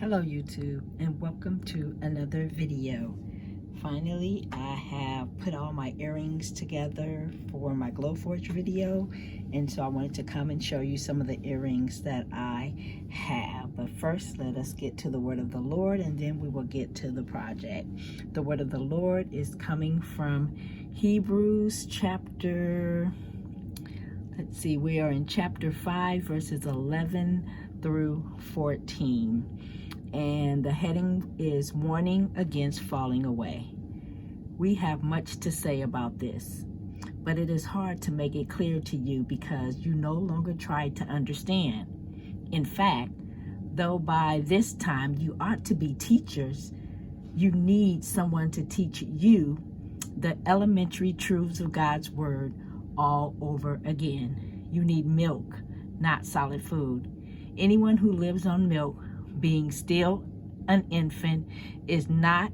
Hello YouTube, and welcome to another video. Finally, I have put all my earrings together for my Glowforge video, and so I wanted to come and show you some of the earrings that I have. But first, let us get to the word of the Lord, and then we will get to the project. The word of the Lord is coming from Hebrews chapter, we are in chapter 5, verses 11 through 14. And the heading is Warning Against Falling Away. We have much to say about this, but it is hard to make it clear to you because you no longer try to understand. In fact, though by this time you ought to be teachers, you need someone to teach you the elementary truths of God's Word all over again. You need milk, not solid food. Anyone who lives on milk, being still an infant, is not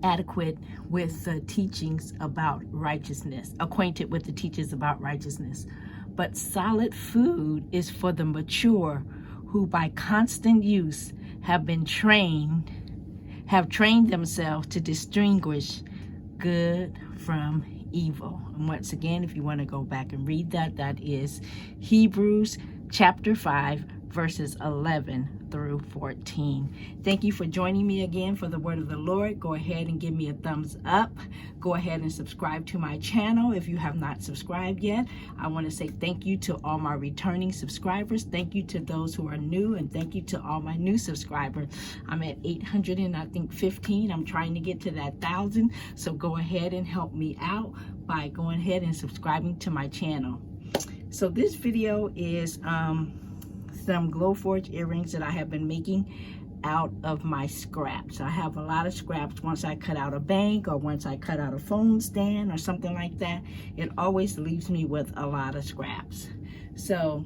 adequate with the teachings about righteousness, acquainted with the teachings about righteousness. But solid food is for the mature who by constant use have trained themselves to distinguish good from evil. And once again, if you want to go back and read that, that is Hebrews chapter 5, verses 11 through 14. Thank you for joining me again for the word of the Lord. Go ahead and give me a thumbs up. Go ahead and subscribe to my channel if you have not subscribed yet. I want to say thank you to all my returning subscribers. Thank you to those who are new, and thank you to all my new subscribers. I'm at 815. I'm trying to get to that 1,000. So go ahead and help me out by going ahead and subscribing to my channel. So this video is some Glowforge earrings that I have been making out of my scraps. I have a lot of scraps. Once I cut out a bank, or once I cut out a phone stand or something like that, it always leaves me with a lot of scraps. So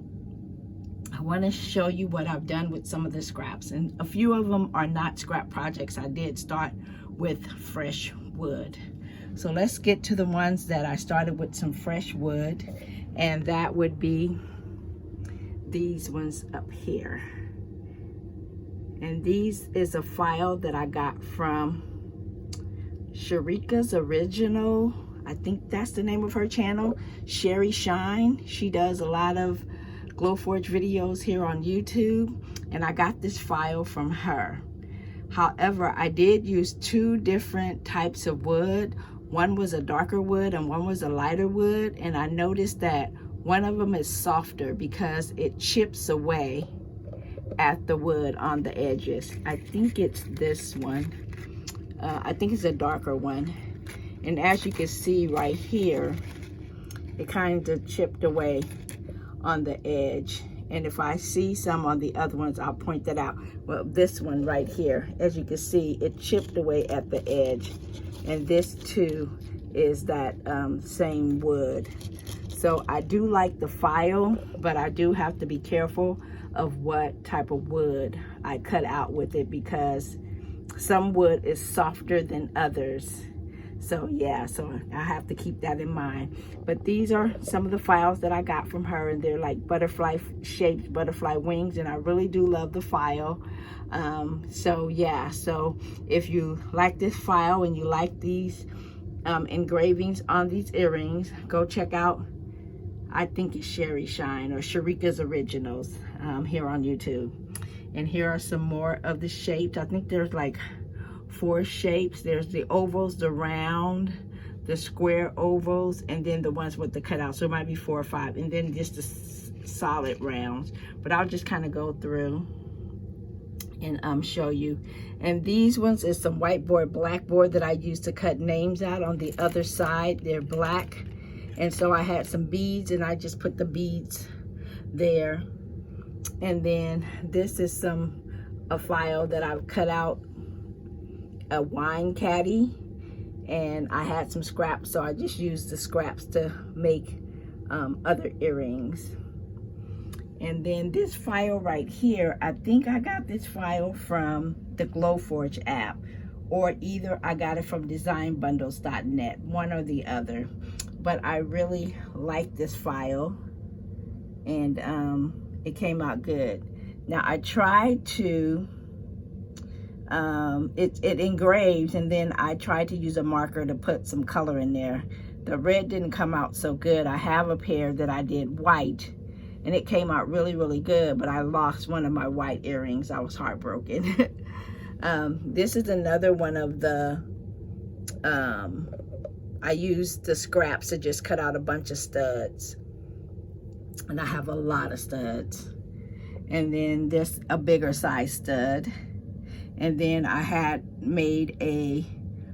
I want to show you what I've done with some of the scraps, and a few of them are not scrap projects. I did start with fresh wood. So let's get to the ones that I started with some fresh wood, and that would be these ones up here. And these is a file that I got from Sharika's Original. I think that's the name of her channel, Sherry Shine. She does a lot of Glowforge videos here on YouTube, and I got this file from her. However, I did use two different types of wood. One was a darker wood and one was a lighter wood, and I noticed that one of them is softer because it chips away at the wood on the edges. I think it's this one. I think it's a darker one. And as you can see right here, it kind of chipped away on the edge. And if I see some on the other ones, I'll point that out. Well, this one right here, as you can see, it chipped away at the edge. And this too is that same wood. So I do like the file, but I do have to be careful of what type of wood I cut out with it, because some wood is softer than others. So yeah, so I have to keep that in mind. But these are some of the files that I got from her, and they're like butterfly shaped, butterfly wings, and I really do love the file. So yeah, so if you like this file and you like these engravings on these earrings, go check out, I think it's Sherry Shine or Sharika's Originals here on YouTube. And here are some more of the shapes. I think there's like 4 shapes. There's the ovals, the round, the square ovals, and then the ones with the cutout. So it might be 4 or 5, and then just the solid rounds. But I'll just kind of go through and show you. And these ones is some whiteboard, blackboard that I used to cut names out on the other side. They're black. And so I had some beads, and I just put the beads there. And then this is a file that I've cut out, a wine caddy, and I had some scraps, so I just used the scraps to make other earrings. And then this file right here, I think I got this file from the Glowforge app, or either I got it from designbundles.net, one or the other. But I really like this file, and it came out good. Now I tried to it engraves, and then I tried to use a marker to put some color in there. The red didn't come out so good. I have a pair that I did white, and it came out really, really good, but I lost one of my white earrings. I was heartbroken. This is another one of the, I used the scraps to just cut out a bunch of studs. And I have a lot of studs. And then there's a bigger size stud. And then I had made a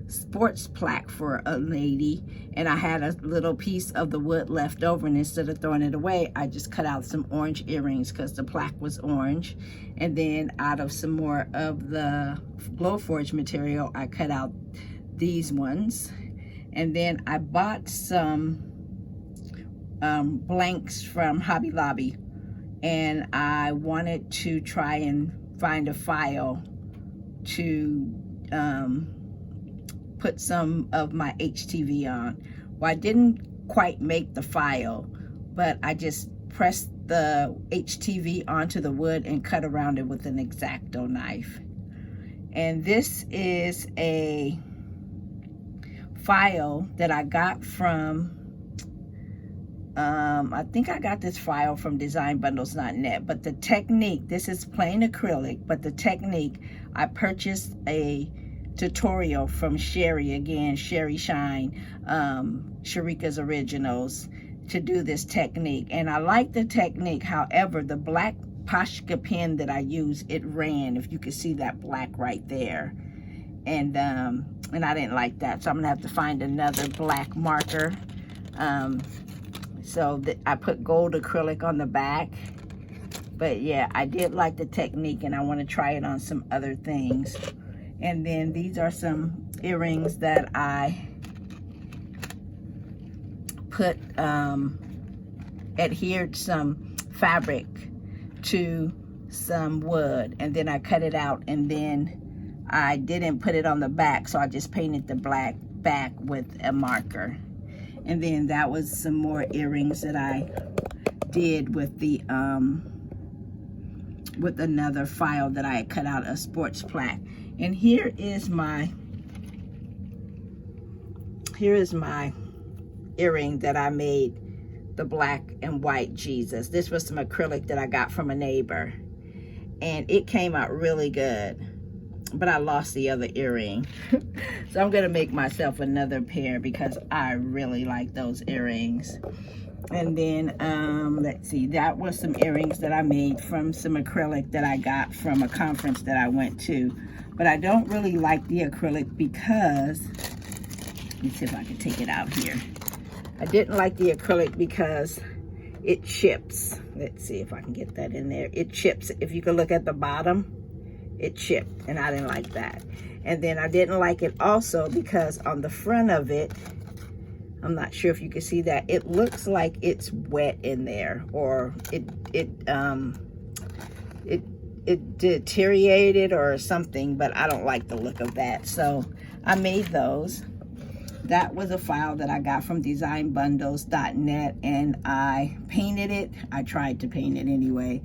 sports plaque for a lady, and I had a little piece of the wood left over, and instead of throwing it away, I just cut out some orange earrings because the plaque was orange. And then out of some more of the Glowforge material, I cut out these ones. And then I bought some blanks from Hobby Lobby, and I wanted to try and find a file to put some of my HTV on. Well, I didn't quite make the file, but I just pressed the HTV onto the wood and cut around it with an X-Acto knife. And this is a file that I got from, I think I got this file from designbundles.net, but the technique, this is plain acrylic, but the technique, I purchased a tutorial from Sherry, again, Sherry Shine, Sharika's Originals, to do this technique. And I like the technique. However, the black Posca pen that I use, it ran, if you can see that black right there. And I didn't like that, so I'm gonna have to find another black marker. So I put gold acrylic on the back. But yeah, I did like the technique, and I want to try it on some other things. And then these are some earrings that I put, adhered some fabric to some wood, and then I cut it out, and then I didn't put it on the back, so I just painted the black back with a marker. And then that was some more earrings that I did with the with another file that I had cut out, a sports plaque. And here is my earring that I made, the black and white Jesus. This was some acrylic that I got from a neighbor, and it came out really good, but I lost the other earring. So I'm gonna make myself another pair because I really like those earrings. And then let's see, that was some earrings that I made from some acrylic that I got from a conference that I went to. But I don't really like the acrylic because, let me see if I can take it out here. I didn't like the acrylic because it chips. Let's see if I can get that in there. It chips. If you can look at the bottom, it chipped, and I didn't like that. And then I didn't like it also because on the front of it, I'm not sure if you can see that, it looks like it's wet in there, or it deteriorated or something, but I don't like the look of that. So I made those. That was a file that I got from designbundles.net, and I painted it. I tried to paint it anyway.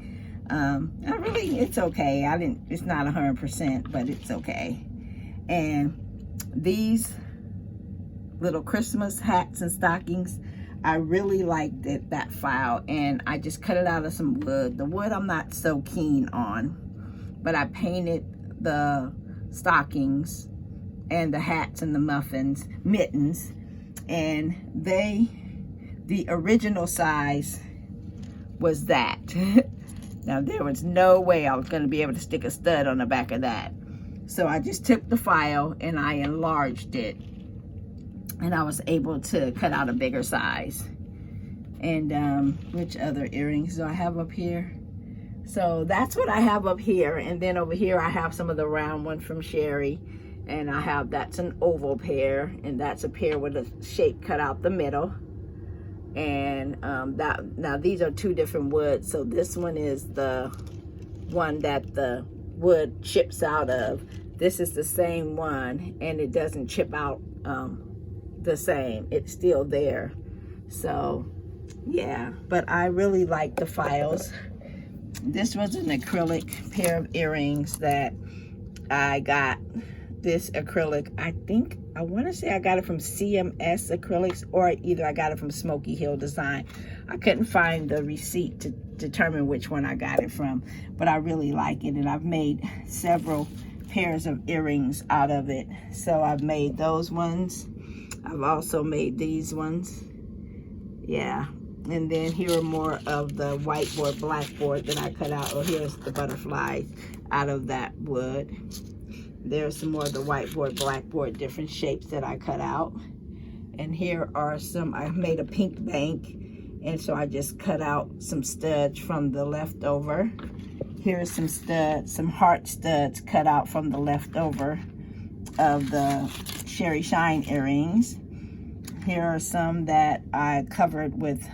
It's okay. It's not 100%, but it's okay. And these little Christmas hats and stockings, I really liked that file, and I just cut it out of some wood. The wood I'm not so keen on, but I painted the stockings and the hats and the mittens, and the original size was that. Now, there was no way I was going to be able to stick a stud on the back of that. So I just took the file and I enlarged it, and I was able to cut out a bigger size. And which other earrings do I have up here? So that's what I have up here. And then over here I have some of the round one from Sherry, and that's an oval pair, and that's a pair with a shape cut out the middle. And now these are two different woods. So this one is the one that the wood chips out of. This is the same one, and it doesn't chip out the same. It's still there. So yeah, but I really like the files. This was an acrylic pair of earrings that I got this acrylic. I want to say I got it from CMS Acrylics, or either I got it from Smoky Hill Design. I couldn't find the receipt to determine which one I got it from, but I really like it, and I've made several pairs of earrings out of it. So I've made those ones. I've also made these ones. Yeah. And then here are more of the whiteboard, blackboard that I cut out. Oh, here's the butterflies out of that wood. There's some more of the whiteboard, blackboard, different shapes that I cut out. And here are some, I made a pink bank, and so I just cut out some studs from the leftover. Here's some studs, some heart studs cut out from the leftover of the Sherry Shine earrings. Here are some that I covered with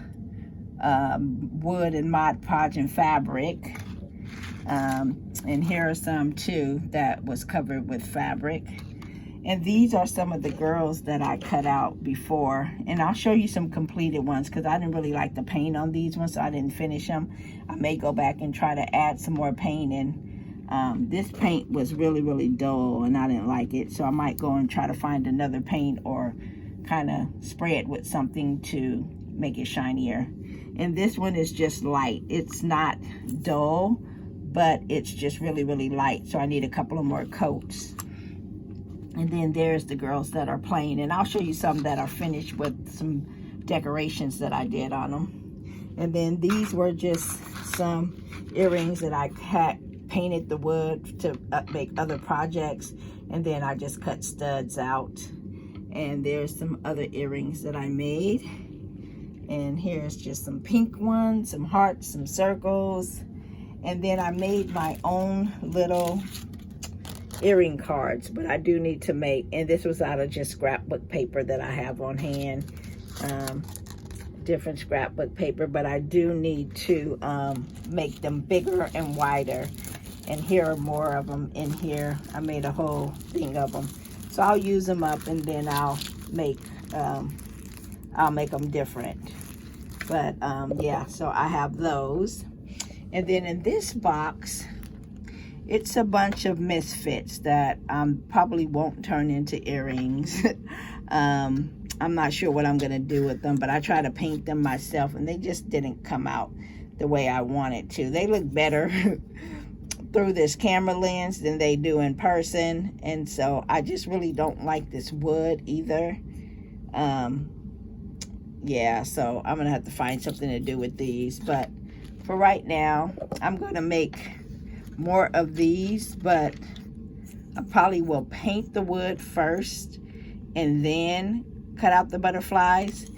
wood and Mod Podge and fabric. And here are some too that was covered with fabric. And these are some of the girls that I cut out before. And I'll show you some completed ones because I didn't really like the paint on these ones, so I didn't finish them. I may go back and try to add some more paint in. This paint was really, really dull and I didn't like it. So I might go and try to find another paint or kind of spray it with something to make it shinier. And this one is just light. It's not dull, but it's just really, really light. So I need a couple of more coats. And then there's the girls that are plain. And I'll show you some that are finished with some decorations that I did on them. And then these were just some earrings that I had painted the wood to make other projects. And then I just cut studs out. And there's some other earrings that I made. And here's just some pink ones, some hearts, some circles. And then I made my own little earring cards, but I do need to make, and this was out of just scrapbook paper that I have on hand, different scrapbook paper, but I do need to make them bigger and wider. And here are more of them in here. I made a whole thing of them. So I'll use them up and then I'll make them different. But yeah, so I have those. And then in this box, it's a bunch of misfits that probably won't turn into earrings. I'm not sure what I'm gonna do with them, but I tried to paint them myself and they just didn't come out the way I wanted to. They look better through this camera lens than they do in person. And so I just really don't like this wood either. Yeah, so I'm gonna have to find something to do with these. But for right now, I'm gonna make more of these, but I probably will paint the wood first and then cut out the butterflies.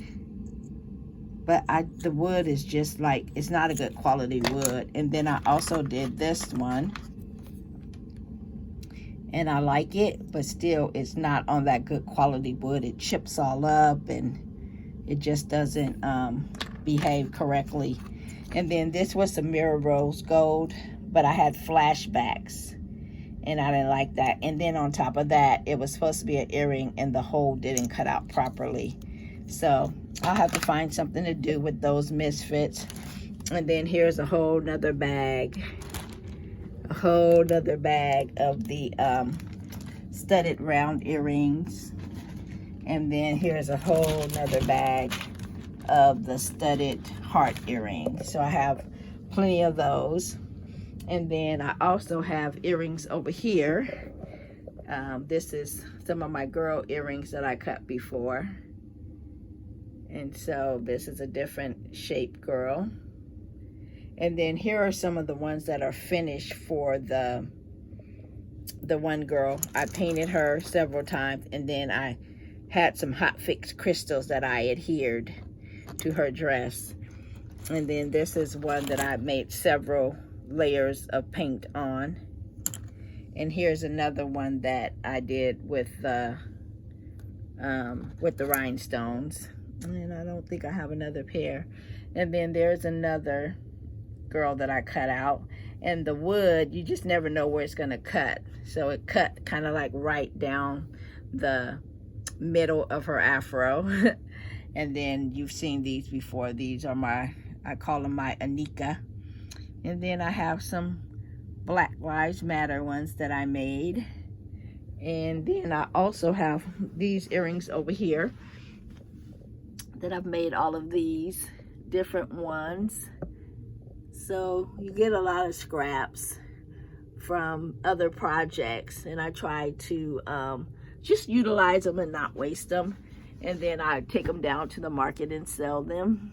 But the wood is just like, it's not a good quality wood. And then I also did this one, and I like it, but still it's not on that good quality wood. It chips all up and it just doesn't behave correctly. And then this was some mirror rose gold, but I had flashbacks and I didn't like that. And then on top of that, it was supposed to be an earring and the hole didn't cut out properly. So I'll have to find something to do with those misfits. And then here's a whole nother bag. A whole nother bag of the studded round earrings. And then here's a whole nother bag of the studded heart earrings. So I have plenty of those. And then I also have earrings over here. This is some of my girl earrings that I cut before. And so this is a different shape girl. And then here are some of the ones that are finished for the one girl. I painted her several times, and then I had some hot fix crystals that I adhered to her dress. And then this is one that I made several layers of paint on. And here's another one that I did with the rhinestones. And I don't think I have another pair. And then there's another girl that I cut out. And the wood, you just never know where it's gonna cut. So it cut kind of like right down the middle of her afro. And then you've seen these before. These are my, I call them my Anika. And then I have some Black Lives Matter ones that I made. And then I also have these earrings over here that I've made all of these different ones. So you get a lot of scraps from other projects, and I try to just utilize them and not waste them. And then I take them down to the market and sell them.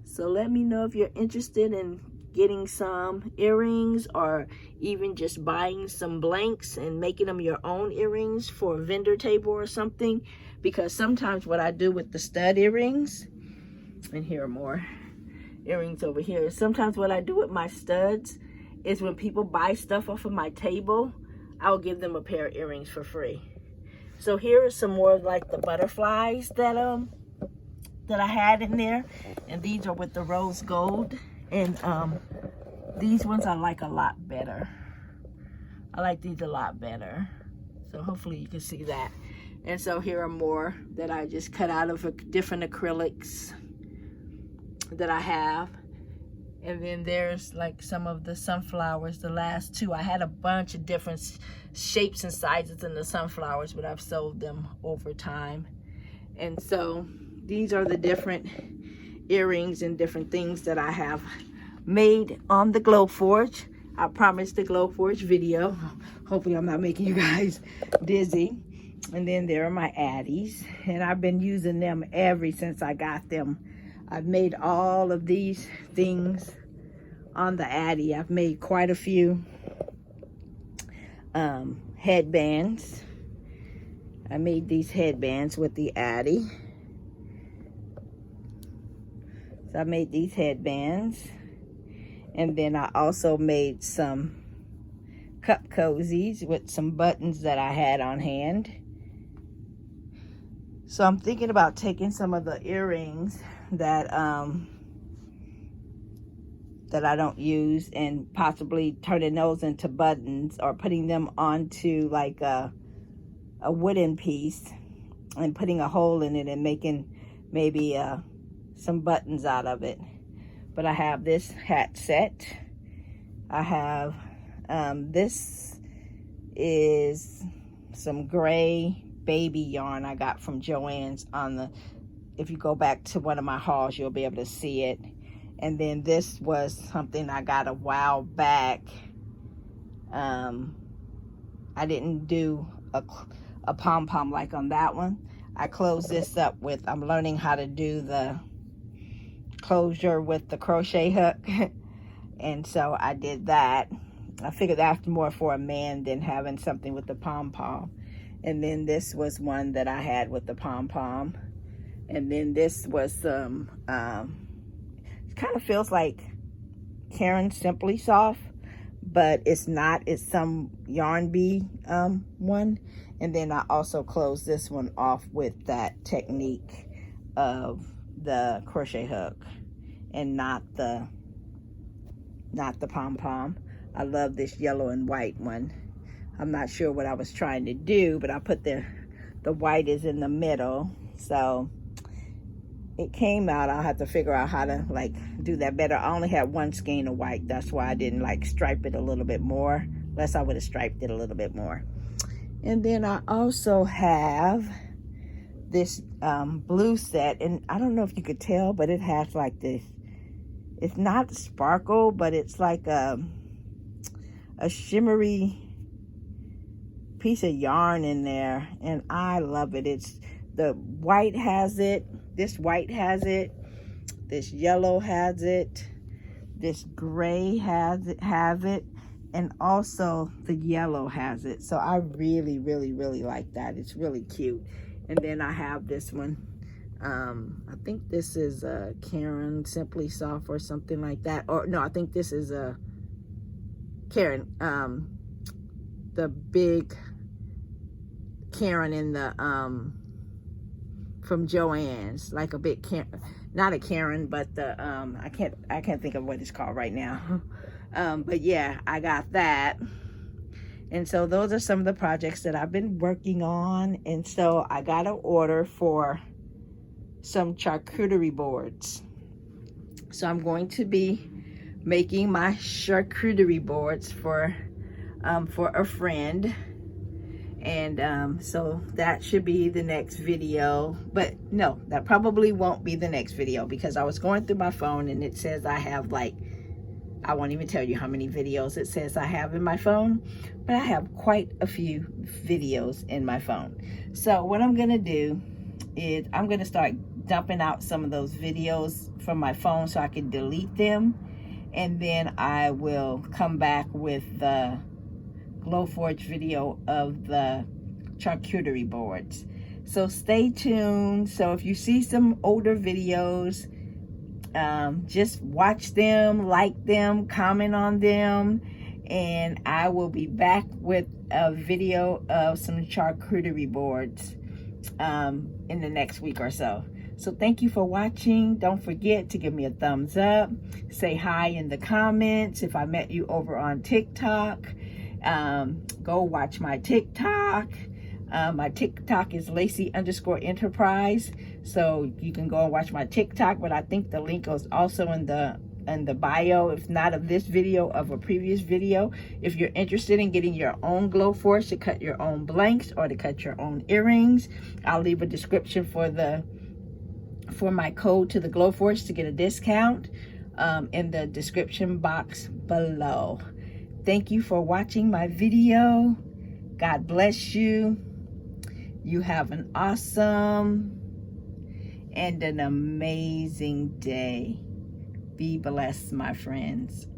So let me know if you're interested in getting some earrings, or even just buying some blanks and making them your own earrings for a vendor table or something. Because sometimes what I do with the stud earrings, and here are more earrings over here. Sometimes what I do with my studs is when people buy stuff off of my table, I'll give them a pair of earrings for free. So here are some more of like the butterflies that I had in there, and these are with the rose gold, and these ones I like a lot better. I like these a lot better. So hopefully you can see that. And so here are more that I just cut out of different acrylics that I have. And then there's like some of the sunflowers, the last two. I had a bunch of different shapes and sizes in the sunflowers, but I've sold them over time. And so these are the different earrings and different things that I have made on the Glowforge. I promised the Glowforge video. Hopefully I'm not making you guys dizzy. And then there are my Addies, and I've been using them ever since I got them. I've made all of these things on the Addie. I've made quite a few headbands. I made these headbands with the Addie. So I made these headbands. And then I also made some cup cozies with some buttons that I had on hand. So I'm thinking about taking some of the earrings that I don't use and possibly turning those into buttons, or putting them onto like a wooden piece and putting a hole in it and making maybe some buttons out of it. But I have this hat set. I have this is some gray baby yarn I got from Joann's on the, if you go back to one of my hauls, you'll be able to see it. And then this was something I got a while back. I didn't do a pom-pom like on that one. I closed this up with, I'm learning how to do the closure with the crochet hook. And so I did that. I figured that's more for a man than having something with the pom-pom. And then this was one that I had with the pom-pom. And then this was some, it kind of feels like Karen Simply Soft, but it's not. It's some yarn bee one. And then I also closed this one off with that technique of the crochet hook and not the pom-pom. I love this yellow and white one. I'm not sure what I was trying to do, but I put the white is in the middle, so it came out. I'll have to figure out how to like do that better. I only had one skein of white. That's why I didn't like stripe it a little bit more, unless I would have striped it a little bit more. And then I also have this blue set, and I don't know if you could tell, but it has like this, it's not sparkle, but it's like a shimmery piece of yarn in there, and I love it. It's the white has it, this white has it, this yellow has it, this gray has it, and also the yellow has it. So I really like that. It's really cute. And then I have this one. I think this is Karen Simply Soft or something like that. Or no, I think this is Karen, the big Karen in the from Joann's, like a big Karen, not a Karen, but the I can't think of what it's called right now. But yeah, I got that. And so those are some of the projects that I've been working on. And so I got an order for some charcuterie boards. So I'm going to be making my charcuterie boards for a friend. And so that should be the next video, but no, that probably won't be the next video, because I was going through my phone and it says I have, like, I won't even tell you how many videos it says I have in my phone, but I have quite a few videos in my phone. So what I'm gonna do is I'm gonna start dumping out some of those videos from my phone so I can delete them, and then I will come back with the Glowforge video of the charcuterie boards. So stay tuned. So if you see some older videos, just watch them, like them, comment on them, and I will be back with a video of some charcuterie boards in the next week or so. So thank you for watching. Don't forget to give me a thumbs up. Say hi in the comments if I met you over on TikTok. Go watch my TikTok. My TikTok is Lacey_Enterprise. So you can go and watch my TikTok, but I think the link is also in the bio, if not of this video, of a previous video. If you're interested in getting your own Glowforge to cut your own blanks or to cut your own earrings, I'll leave a description for my code to the Glowforge to get a discount in the description box below. Thank you for watching my video. God bless you. You have an awesome and an amazing day. Be blessed, my friends.